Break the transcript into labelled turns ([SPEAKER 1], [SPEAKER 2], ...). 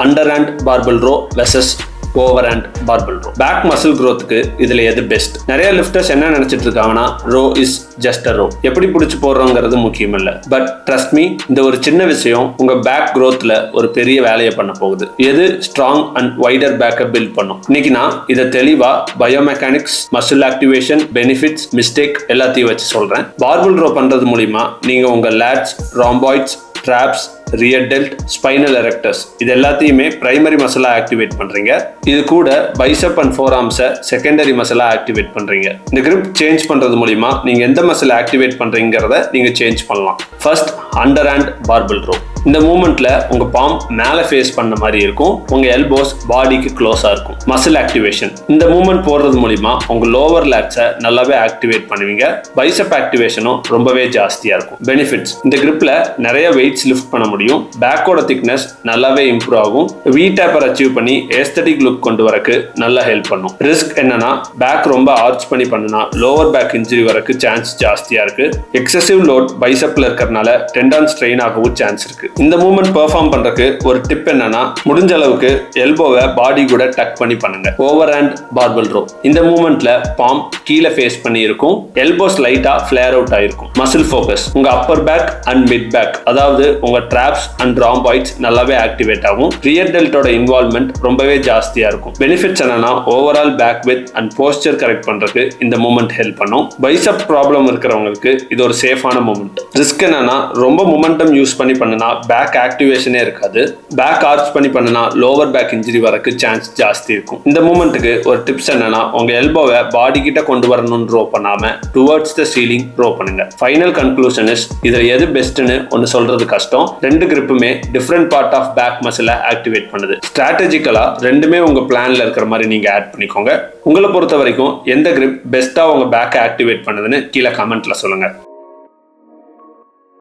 [SPEAKER 1] Under hand barbell row versus over hand barbell row. Back muscle growthக்கு இதுல எது best? நிறைய லிஃப்டர்ஸ் என்ன நினைச்சிட்டு இருக்காங்கன்னா row is just a row, எப்படி பிடிச்சி போடுறோங்கிறது முக்கியம் இல்லை. பட் ட்ரஸ்ட் மீ, இந்த ஒரு சின்ன விஷயம் உங்க பேக் growthல ஒரு பெரிய வேலையை பண்ண போகுது. எது ஸ்ட்ராங் அண்ட் வைடர் பேக்கை பில்ட் பண்ணும். இன்னைக்கு நான் இதை தெளிவா biomechanics, muscle activation, benefits, mistake எல்லாத்தையும் வச்சு சொல்றேன். பார்பல் ரோ பண்றது மூலியமா நீங்க உங்க lats, rhomboids, traps, rear delt, spinal erectors இது எல்லாத்தையுமே பிரைமரி மசிலா ஆக்டிவேட் பண்றீங்க. இது கூட பைசப் அண்ட் ஃபோர் ஆர்ம்ஸை செகண்டரி மசிலா ஆக்டிவேட் பண்றீங்க. இந்த கிரிப் சேஞ்ச் பண்றது மூலியமா நீங்க எந்த மசில் ஆக்டிவேட் பண்றீங்கிறத நீங்க சேஞ்ச் பண்ணலாம். First, under hand barbell row. இந்த மூமெண்ட்ல உங்க பாம் மேல ஃபேஸ் பண்ண மாதிரி இருக்கும், உங்க எல்போஸ் பாடிக்கு க்ளோஸா இருக்கும். மசில் ஆக்டிவேஷன், இந்த மூமெண்ட் போடுறது மூலியமா உங்க லோவர் லேட்ஸை நல்லாவே ஆக்டிவேட் பண்ணுவீங்க. பைசப் ஆக்டிவேஷனும் ரொம்பவே ஜாஸ்தியா இருக்கும். பெனிஃபிட்ஸ், இந்த கிரிப்ல நிறைய வெயிட்ஸ் லிஃப்ட் பண்ண முடியும். பேக்கோட திக்னஸ் நல்லாவே இம்ப்ரூவ் ஆகும். வி டேப்பர் அச்சீவ் பண்ணி ஏஸ்தட்டிக் லுக் கொண்டு வரக்கு நல்லா ஹெல்ப் பண்ணும். ரிஸ்க் என்னன்னா, பேக் ரொம்ப ஆர்ச் பண்ணி பண்ணுனா லோவர் பேக் இன்ஜுரி வரக்கு சான்ஸ் ஜாஸ்தியா இருக்கு. எக்ஸசிவ் லோட் பைசப்ல இருக்கறனால டெண்டான் ஸ்ட்ரெயின் ஆகவும் சான்ஸ் இருக்கு. இந்த மூவ்மெண்ட் பெர்ஃபார்ம் பண்றதுக்கு ஒரு டிப் என்னன்னா, முடிஞ்ச அளவுக்கு எல்போவை பாடி கூட டக் பண்ணி பண்ணுங்க. ஓவர் ஹேண்ட் பார்பல் ரோ, இந்த மூவ்மெண்ட்ல பாம் கீழே ஃபேஸ் பண்ணி இருக்கும், எல்போஸ் லைட்டா ஃபிளேர் அவுட் ஆயிருக்கும். மசில் ஃபோக்கஸ், உங்க upper back and mid back, அதாவது உங்க ட்ராப்ஸ் அண்ட் ராம்பாய்ட்ஸ் நல்லாவே ஆக்டிவேட் ஆகும். ரியர் டெல்ட்டோட இன்வால்வ்மெண்ட் ரொம்பவே ஜாஸ்தியா இருக்கும். பெனிஃபிட்ஸ் என்னன்னா, overall back with and posture correct பண்றதுக்கு இந்த மூவ்மெண்ட் ஹெல்ப் பண்ணும். பைசப் ப்ராப்ளம் இருக்கிறவங்களுக்கு இது ஒரு சேஃபான மூவ்மெண்ட். ரிஸ்க் என்னன்னா, ரொம்ப மொமெண்டம் யூஸ் பண்ணி பண்ணுனா பேக் ஆக்டிவேஷனே இருக்காது. பேக் ஆர்ச் பண்ணி பண்ணுனா லோவர் பேக் இன்ஜுரி வரக்கு சான்ஸ் ஜாஸ்தி இருக்கும். இந்த மூமெண்ட்டுக்கு ஒரு டிப்ஸ் என்னன்னா, உங்க எல்போவை பாடி கிட்ட கொண்டு வரணும்னு ரோ பண்ணாம டுவர்ட்ஸ் த சீலிங் ரோ பண்ணுங்க. ஃபைனல் கன்க்ளூஷன் இஸ், இதுல எது பெஸ்ட்னு ஒன்னு சொல்றது கஷ்டம். ரெண்டு கிரிப்புமே டிஃபரெண்ட் பார்ட் ஆஃப் பேக் மசிலை ஆக்டிவேட் பண்ணுது. ஸ்ட்ராட்டஜிக்கலா ரெண்டுமே உங்க பிளான்ல இருக்கிற மாதிரி நீங்க ஆட் பண்ணிக்கோங்க. உங்களை பொறுத்த வரைக்கும் எந்த கிரிப் பெஸ்டா உங்க பேக்கை ஆக்டிவேட் பண்ணுதுன்னு கீழே கமெண்ட்ல சொல்லுங்க.